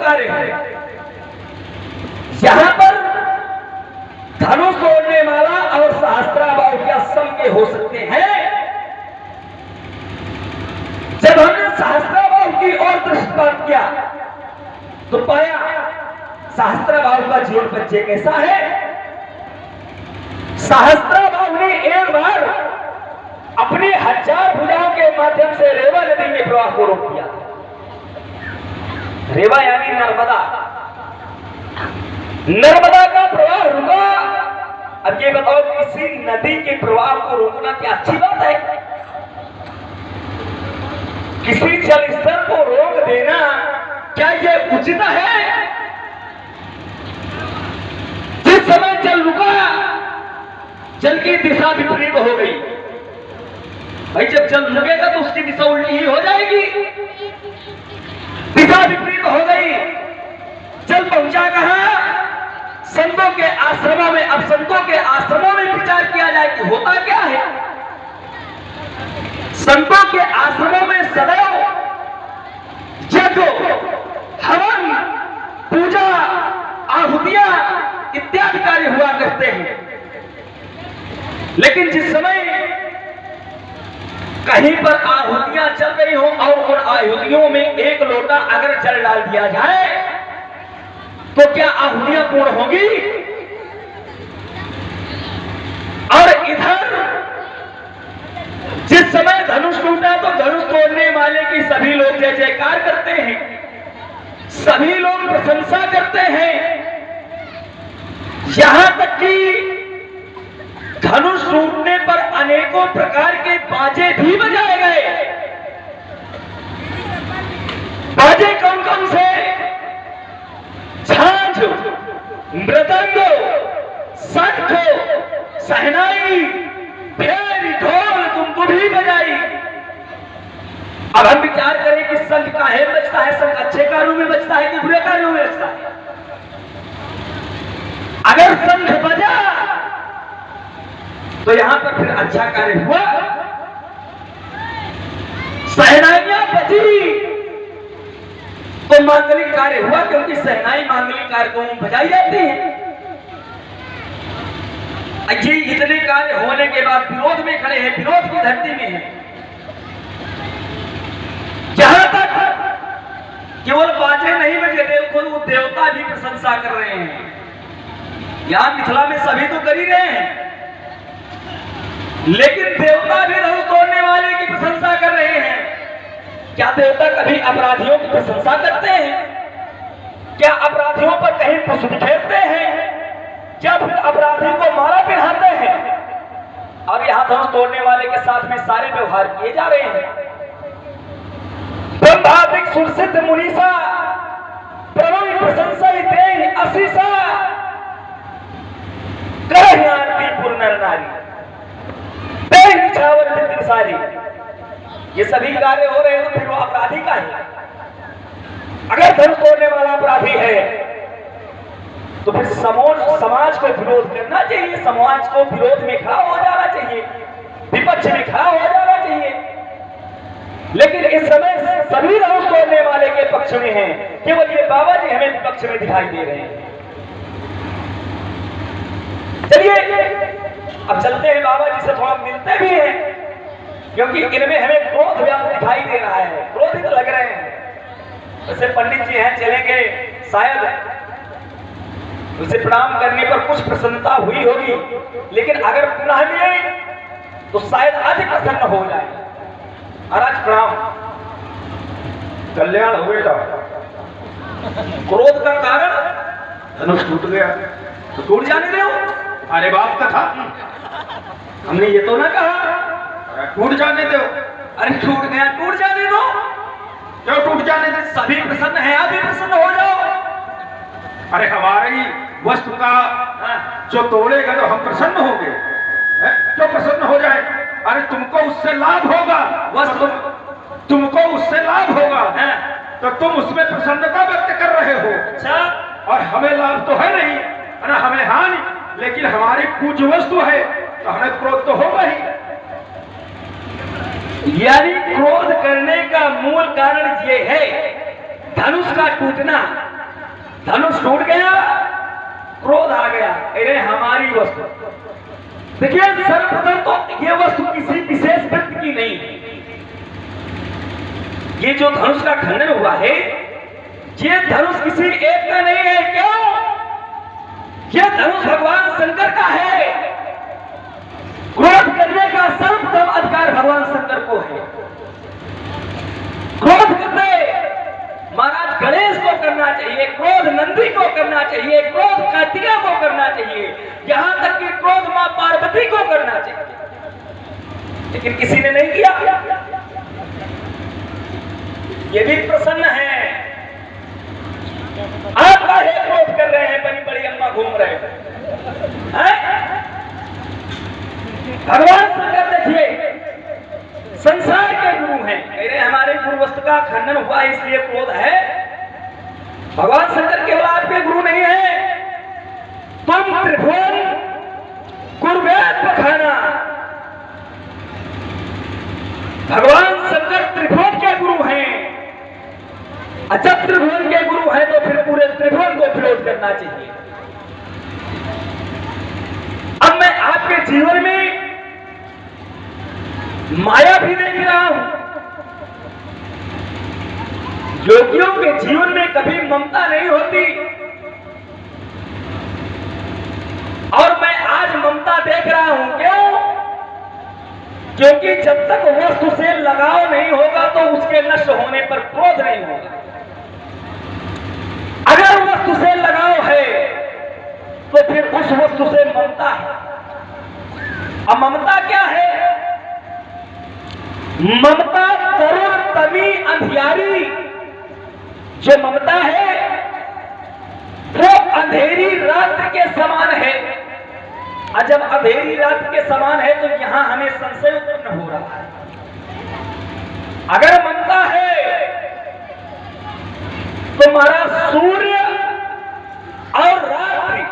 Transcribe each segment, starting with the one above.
कार्य है। यहां पर धनुष तोड़ने वाला और सहस्त्राबाहु क्या सम के हो सकते हैं? जब हमने सहस्त्राबाहु की ओर दृष्टिपात किया तो पाया सहस्त्राबाहु का जीवन परिचय कैसा है। सहस्त्राबाहु ने एक बार अपनी 1000 भुजाओं के माध्यम से रेवा नदी के प्रवाह को रोक दिया। रेवा यानी नर्मदा, नर्मदा का प्रवाह रुका। अब ये बताओ, किसी नदी के प्रवाह को रोकना क्या अच्छी बात है? किसी जल स्तर को रोक देना क्या यह उचित है? जिस समय जल रुका, जल की दिशा विपरीत हो गई। भाई जब जल रुकेगा तो उसकी दिशा उल्टी ही हो जाएगी। दिशा विपरीत हो गई। जल पहुंचा कहां? संतों के आश्रमों में। अब संतों के आश्रमों में विचार किया जाए कि होता क्या है। संतों के आश्रमों में सदैव यज्ञ, हवन, पूजा, आहुतियां इत्यादि कार्य हुआ करते हैं। लेकिन जिस समय कहीं पर आहुतियां चल रही हो और उन आहुतियों में एक लोटा अगर जल डाल दिया जाए तो क्या आहुतियां पूर्ण होगी? और इधर जिस समय धनुष टूटा तो धनुष तोड़ने वाले की सभी लोग जय जयकार करते हैं, सभी लोग प्रशंसा करते हैं। यहां तक कि धनुष टूटने पर अनेकों प्रकार के बाजे भी बजाए गए। बाजे कौन कौन से? झांझ, मृदंग, शंख, शहनाई, भेरी, ढोल, तुमतुभी बजाई। अब हम विचार करें कि शंख काहे बजता है? शंख अच्छे कार्यों में बजता है कि बुरे कार्यों में बजता है? अगर शंख बजा तो यहां पर फिर अच्छा कार्य हुआ। शहनाइयां बजी तो मांगलिक कार्य हुआ, क्योंकि शहनाई मांगलिक कार्यक्रमों में बजाई जाती है। ये इतने कार्य होने के बाद विरोध में खड़े हैं, विरोध की धरती में है। जहां तक केवल बाजे नहीं बजे, खुद वो देवता भी प्रशंसा कर रहे हैं। यहां मिथिला में सभी तो कर ही रहे हैं, लेकिन देवता भी धनुष तोड़ने वाले की प्रशंसा कर रहे हैं। क्या देवता कभी अपराधियों की प्रशंसा करते हैं? क्या अपराधियों पर कहीं पुष्प फेंकते हैं? क्या फिर अपराधी को माला पहनाते हैं? और यहां धनुष तोड़ने वाले के साथ में सारे व्यवहार किए जा रहे हैं। ब्रह्मादिक सुरसिद्ध मुनीसा प्रभु प्रशंसा दे असीसा पूर्ण नारी सारी, ये सभी कार्य हो रहे हैं तो फिर वो अपराधी का है। अगर धनुष तोड़ने वाला अपराधी है तो फिर समाज को विरोध करना चाहिए, समाज को विरोध में खड़ा हो जाना चाहिए, विपक्ष में खड़ा हो जाना चाहिए। लेकिन इस समय सभी धनुष तोड़ने वाले के पक्ष में हैं, केवल ये बाबा जी हमें विपक्ष में दिखाई दे रहे हैं। चलिए अब चलते हैं, बाबा जी से थोड़ा मिलते भी हैं, क्योंकि इनमें हमें क्रोध व्याप्त दिखाई दे रहा है, क्रोधित लग रहे हैं। वैसे पंडित जी हैं, चलेंगे, शायद उनसे प्रणाम करने पर कुछ प्रसन्नता हुई होगी, लेकिन अगर पुनः मिले तो शायद अधिक प्रसन्न हो जाए। महाराज प्रणाम, कल्याण हो बेटा। क्रोध का कारण धनुष टूट गया तो टूट जाने दो, अरे बाप का था, हमने ये तो ना कहा टूट जाने दो। अरे टूट गया, टूट जाने दो। क्यों टूट जाने दो? सभी प्रसन्न हैं, आप भी प्रसन्न हो जाओ। अरे हमारी वस्तु का जो तोड़ेगा तो हम प्रसन्न होंगे, जो प्रसन्न हो जाए। अरे तुमको उससे लाभ होगा, वस्तु तुमको उससे लाभ होगा, तो तुम उसमें प्रसन्नता व्यक्त कर रहे हो। अच्छा, और हमें लाभ तो है नहीं, अरे हमें हानि, लेकिन हमारी पूज्य वस्तु है तो हमें क्रोध तो होगा ही। यानी क्रोध करने का मूल कारण ये है, धनुष का टूटना, धनुष टूट गया, क्रोध आ गया, अरे हमारी वस्तु। देखिए सर्वप्रथम तो ये वस्तु किसी विशेष व्यक्ति की नहीं है। ये जो धनुष का खंडन हुआ है, ये धनुष किसी एक का नहीं है। क्यों? ये धनुष भगवान शंकर का है। क्रोध करने का सर्वप्रथम अधिकार भगवान शंकर को है। क्रोध करने महाराज गणेश को करना चाहिए, क्रोध नंदी को करना चाहिए, क्रोध कार्तिका को करना चाहिए, यहां तक कि क्रोध मां पार्वती को करना चाहिए, लेकिन किसी ने नहीं किया। ये भी प्रसन्न है, आप काहे क्रोध कर रहे हैं, बड़ी बड़ी अम्मा घूम रहे हैं। भगवान शंकर देखिए संसार के गुरु हैं, कह रहे हमारे गुरु वस्तु का खंडन हुआ इसलिए क्रोध है। भगवान शंकर केवल आपके गुरु नहीं है, तुम त्रिभुवन गुरुवेद बखाना। भगवान शंकर त्रिभुवन के गुरु हैं। जब त्रिभुवन के गुरु हैं तो फिर पूरे त्रिभुवन को विरोध करना चाहिए। अब मैं आपके जीवन में माया भी देख रहा हूं। योगियों के जीवन में कभी ममता नहीं होती, और मैं आज ममता देख रहा हूं। क्यों? क्योंकि जब तक वस्तु से लगाव नहीं होगा तो उसके नष्ट होने पर क्रोध नहीं होगा। अगर वस्तु से लगाव है तो फिर उस वस्तु से ममता है। अब ममता क्या है? ममता तरुण तमी अंधियारी। जो ममता है वो अंधेरी रात्रि के समान है, और जब अंधेरी रात्रि के समान है तो यहां हमें संशय उत्पन्न हो रहा है। अगर ममता है तो हमारा सूर्य और रात्रि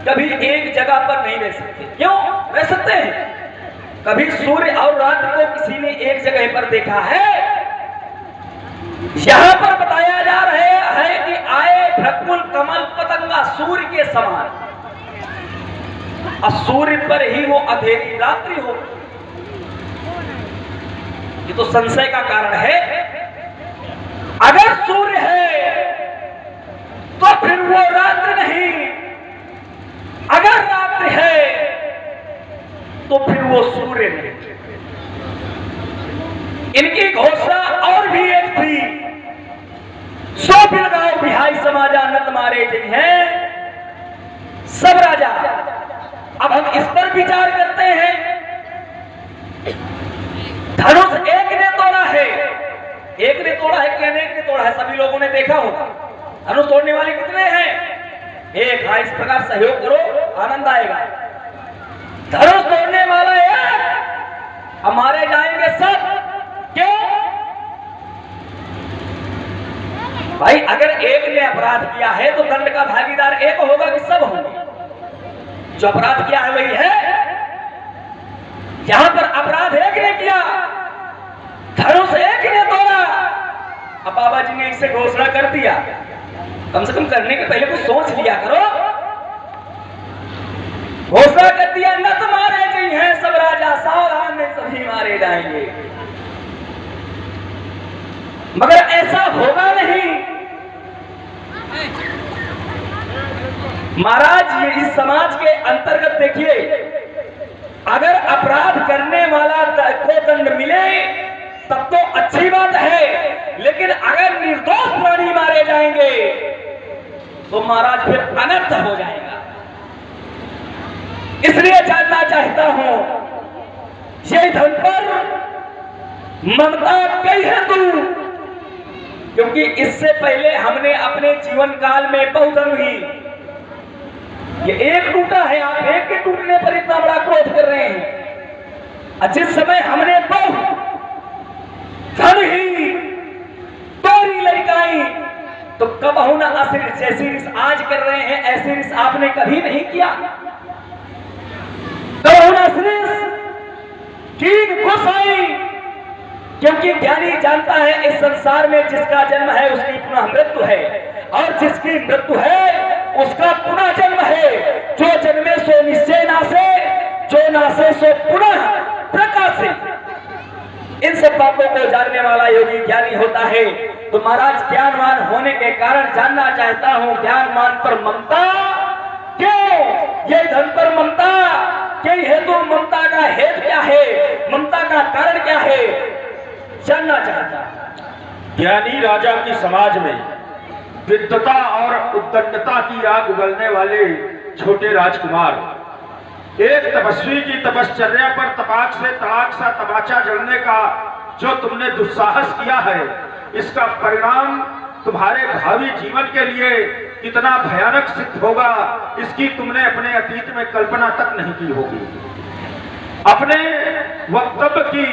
कभी एक जगह पर नहीं रह सकते। क्यों रह सकते हैं? कभी सूर्य और रात्रि को किसी ने एक जगह पर देखा है? यहां पर बताया जा रहा है कि आए भ्रकुल कमल पतंगा सूर्य के समान, और सूर्य पर ही वो अंधेरी रात्रि हो। ये तो संशय का कारण है। अगर सूर्य है तो फिर वो रात्रि नहीं, अगर रात्रि है तो फिर वो सूर्य नहीं। इनकी घोषणा और भी एक थी, सो बिलगाओ बिहाई समाजा नत मारे गई हैं सब राजा। अब हम इस पर विचार करते हैं। धनुष एक ने तोड़ा है, एक ने तोड़ा है कि अनेक ने तोड़ा है? सभी लोगों ने देखा होगा। धनुष तोड़ने वाले कितने हैं? एक। हाँ, इस प्रकार सहयोग करो, आनंद आएगा। धनुष तोड़ने वाला एक, अब मारे जाएंगे सब। क्यों भाई? अगर एक ने अपराध किया है तो दंड का भागीदार एक होगा कि सब होंगे? जो अपराध किया है वही है। यहां पर अपराध एक ने किया, धनुष एक ने तोड़ा। अब बाबा जी ने इसे घोषणा कर दिया। कम से कम करने के पहले कुछ सोच लिया करो। घोषणा कर दिया, न तो मारे गई हैं सब राजा, सावधान में सभी मारे जाएंगे। मगर ऐसा होगा नहीं। महाराज ये इस समाज के अंतर्गत देखिए, अगर अपराध करने वाला को दंड मिले तब तो अच्छी बात है, लेकिन अगर निर्दोष प्राणी मारे जाएंगे तो महाराज फिर अनर्थ हो जाएगा। इसलिए जानना चाहता हूं, ये धन पर ममता कई है तू, क्योंकि इससे पहले हमने अपने जीवन काल में बहुत हुई। ये एक टूटा है, आप एक के टूटने पर इतना बड़ा क्रोध कर रहे हैं। जिस समय हमने बहुत धन ही तोरी लड़काई तो कब होना असर जैसी रिस आज कर रहे हैं, ऐसी रिस आपने कभी नहीं किया। कब होना तीन खुश आई क्योंकि ज्ञानी जानता है इस संसार में जिसका जन्म है उसकी पुनः मृत्यु है, और जिसकी मृत्यु है उसका पुनः जन्म है। जो जन्मे सो निश्चय नासे, जो नासे सो पुनः प्रकाशे। इन सब बातों को जानने वाला योगी ज्ञानी होता है। तो महाराज ज्ञानवान होने के कारण जानना चाहता हूं, ज्ञानवान पर ममता क्यों? ये धन पर ममता क्यों है? तो ममता का हेतु क्या है, ममता का कारण क्या है, जानना चाहता। ज्ञानी राजा की समाज में विद्वता और उद्दंडता की आग उगलने वाले छोटे राजकुमार, एक तपस्वी की तपश्चर्या पर तपाक से तड़ाक सा तमाचा जलने का जो तुमने दुस्साहस किया है, इसका परिणाम तुम्हारे भावी जीवन के लिए कितना भयानक सिद्ध होगा, इसकी तुमने अपने अतीत में कल्पना तक नहीं की होगी। अपने वक्तव्य की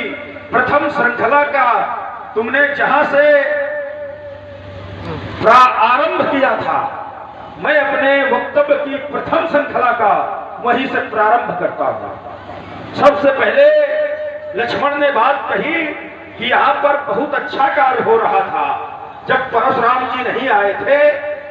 प्रथम श्रृंखला का तुमने जहां से आरंभ किया था, मैं अपने वक्तव्य की प्रथम श्रृंखला का वहीं से प्रारंभ करता हूं। सबसे पहले लक्ष्मण ने बात कही कि यहां पर बहुत अच्छा कार्य हो रहा था। जब परशुराम जी नहीं आए थे